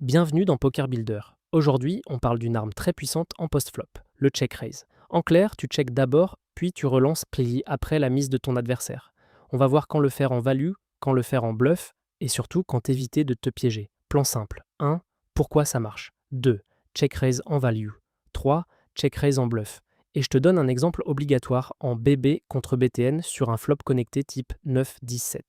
Bienvenue dans Poker Builder. Aujourd'hui, on parle d'une arme très puissante en post-flop, le check raise. En clair, tu check d'abord, puis tu relances pli après la mise de ton adversaire. On va voir quand le faire en value, quand le faire en bluff, et surtout quand éviter de te piéger. Plan simple. 1. Pourquoi ça marche. 2. Check raise en value. 3. Check raise en bluff. Et je te donne un exemple obligatoire en BB contre BTN sur un flop connecté type 9-10-7.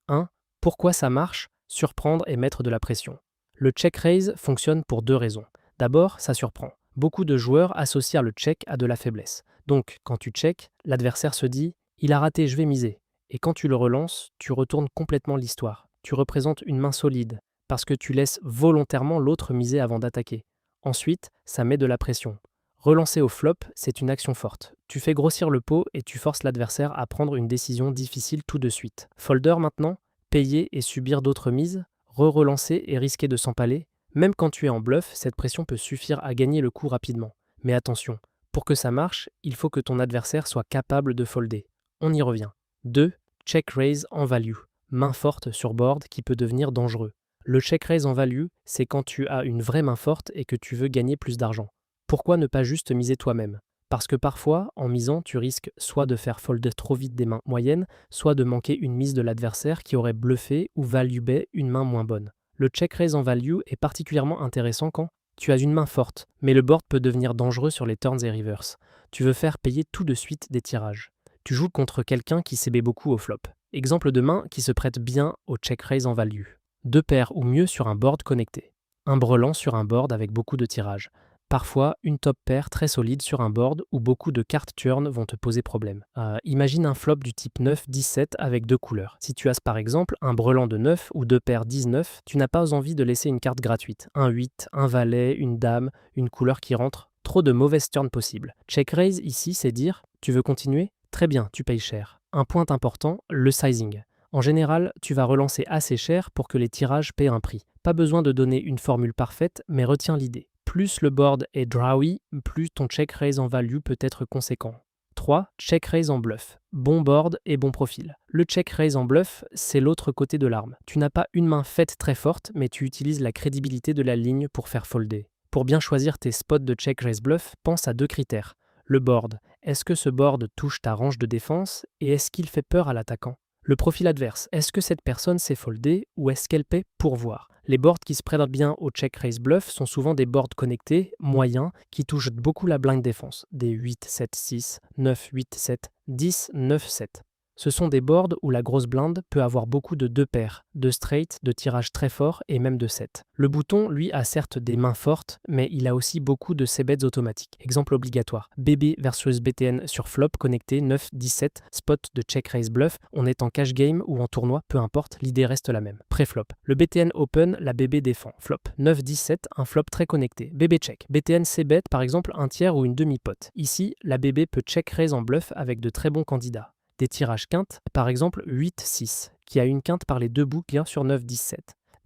1. Pourquoi ça marche. Surprendre et mettre de la pression. Le check raise fonctionne pour deux raisons. D'abord, ça surprend. Beaucoup de joueurs associent le check à de la faiblesse. Donc, quand tu check, l'adversaire se dit « il a raté, je vais miser ». Et quand tu le relances, tu retournes complètement l'histoire. Tu représentes une main solide, parce que tu laisses volontairement l'autre miser avant d'attaquer. Ensuite, ça met de la pression. Relancer au flop, c'est une action forte. Tu fais grossir le pot et tu forces l'adversaire à prendre une décision difficile tout de suite. Folder maintenant, payer et subir d'autres mises, relancer et risquer de s'empaler. Même quand tu es en bluff, cette pression peut suffire à gagner le coup rapidement. Mais attention, pour que ça marche, il faut que ton adversaire soit capable de folder. On y revient. 2. Check raise en value. Main forte sur board qui peut devenir dangereux. Le check raise en value, c'est quand tu as une vraie main forte et que tu veux gagner plus d'argent. Pourquoi ne pas juste miser toi-même ? Parce que parfois, en misant, tu risques soit de faire folder trop vite des mains moyennes, soit de manquer une mise de l'adversaire qui aurait bluffé ou value bet une main moins bonne. Le check raise en value est particulièrement intéressant quand tu as une main forte, mais le board peut devenir dangereux sur les turns et reverse. Tu veux faire payer tout de suite des tirages. Tu joues contre quelqu'un qui CB beaucoup au flop. Exemple de main qui se prête bien au check raise en value. Deux paires ou mieux sur un board connecté. Un brelan sur un board avec beaucoup de tirages. Parfois, une top pair très solide sur un board où beaucoup de cartes turn vont te poser problème. Imagine un flop du type 9-17 avec deux couleurs. Si tu as par exemple un brelan de 9 ou deux paires 19, tu n'as pas envie de laisser une carte gratuite. Un 8, un valet, une dame, une couleur qui rentre. Trop de mauvaises turns possibles. Check raise ici, c'est dire « tu veux continuer ? Très bien, tu payes cher ». Un point important, le sizing. En général, tu vas relancer assez cher pour que les tirages paient un prix. Pas besoin de donner une formule parfaite, mais retiens l'idée. Plus le board est drawy, plus ton check raise en value peut être conséquent. 3. Check raise en bluff. Bon board et bon profil. Le check raise en bluff, c'est l'autre côté de l'arme. Tu n'as pas une main faite très forte, mais tu utilises la crédibilité de la ligne pour faire folder. Pour bien choisir tes spots de check raise bluff, pense à deux critères. Le board. Est-ce que ce board touche ta range de défense et est-ce qu'il fait peur à l'attaquant ? Le profil adverse, est-ce que cette personne sait folder ou est-ce qu'elle paie pour voir ? Les boards qui se prêtent bien au check raise bluff sont souvent des boards connectés, moyens, qui touchent beaucoup la blind défense, des 8, 7, 6, 9, 8, 7, 10, 9, 7. Ce sont des boards où la grosse blinde peut avoir beaucoup de deux paires, de straight, de tirage très fort et même de 7. Le bouton, lui, a certes des mains fortes, mais il a aussi beaucoup de c-bets automatiques. Exemple obligatoire, BB versus BTN sur flop connecté 9-17, spot de check raise bluff, on est en cash game ou en tournoi, peu importe, l'idée reste la même. Pré-flop, le BTN open, la BB défend. Flop, 9-17, un flop très connecté. BB check, BTN c-bet par exemple un tiers ou une demi-pot. Ici, la BB peut check raise en bluff avec de très bons candidats. Des tirages quintes, par exemple 8-6, qui a une quinte par les deux bouts sur 9-17.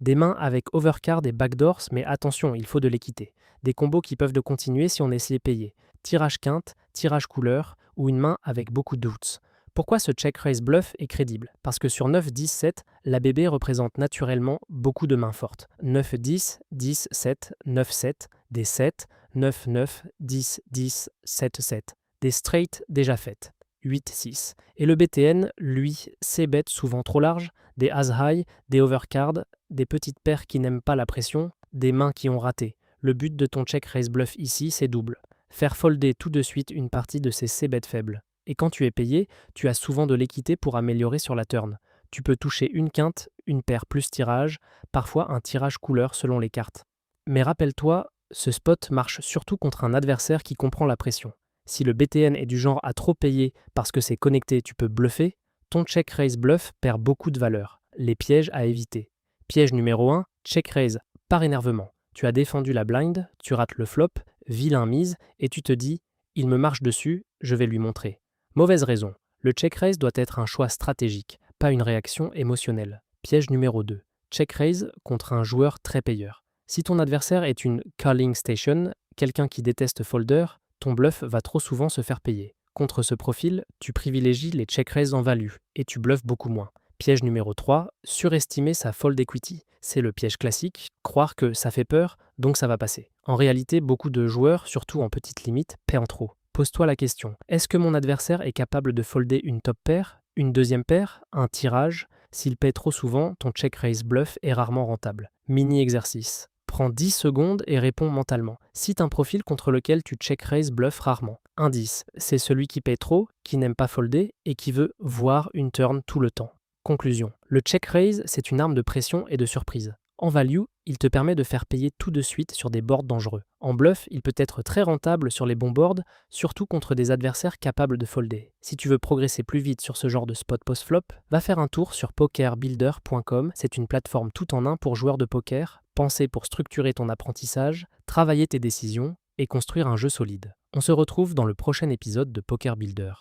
Des mains avec overcard et backdoors, mais attention, il faut de l'équité. Des combos qui peuvent de continuer si on essaie payé. Tirage quinte, tirage couleur, ou une main avec beaucoup de doutes. Pourquoi ce check raise bluff est crédible ? Parce que sur 9-10-7, la BB représente naturellement beaucoup de mains fortes. 9-10, 10-7, 9-7, des 7, 9-9, 10-10, 7-7. Des straight déjà faites. 8-6. Et le BTN, lui, c-bet souvent trop large, des as-high, des overcards, des petites paires qui n'aiment pas la pression, des mains qui ont raté. Le but de ton check raise bluff ici, c'est double. Faire folder tout de suite une partie de ces c-bets faibles. Et quand tu es payé, tu as souvent de l'équité pour améliorer sur la turn. Tu peux toucher une quinte, une paire plus tirage, parfois un tirage couleur selon les cartes. Mais rappelle-toi, ce spot marche surtout contre un adversaire qui comprend la pression. Si le BTN est du genre à trop payer parce que c'est connecté, tu peux bluffer, ton check raise bluff perd beaucoup de valeur. Les pièges à éviter. Piège numéro 1, check raise par énervement. Tu as défendu la blind, tu rates le flop, vilain mise, et tu te dis « il me marche dessus, je vais lui montrer ». Mauvaise raison. Le check raise doit être un choix stratégique, pas une réaction émotionnelle. Piège numéro 2, check raise contre un joueur très payeur. Si ton adversaire est une calling station, quelqu'un qui déteste folder, ton bluff va trop souvent se faire payer. Contre ce profil, tu privilégies les check raise en value et tu bluffes beaucoup moins. Piège numéro 3, surestimer sa fold equity. C'est le piège classique, croire que ça fait peur, donc ça va passer. En réalité, beaucoup de joueurs, surtout en petite limite, paient en trop. Pose-toi la question, est-ce que mon adversaire est capable de folder une top paire, une deuxième paire, un tirage? S'il paie trop souvent, ton check raise bluff est rarement rentable. Mini exercice. Prends 10 secondes et réponds mentalement. Cite un profil contre lequel tu check raise bluff rarement. Indice, c'est celui qui paie trop, qui n'aime pas folder et qui veut voir une turn tout le temps. Conclusion. Le check raise, c'est une arme de pression et de surprise. En value, il te permet de faire payer tout de suite sur des boards dangereux. En bluff, il peut être très rentable sur les bons boards, surtout contre des adversaires capables de folder. Si tu veux progresser plus vite sur ce genre de spot post-flop, va faire un tour sur pokerbuilder.com. C'est une plateforme tout en un pour joueurs de poker, pensée pour structurer ton apprentissage, travailler tes décisions et construire un jeu solide. On se retrouve dans le prochain épisode de Poker Builder.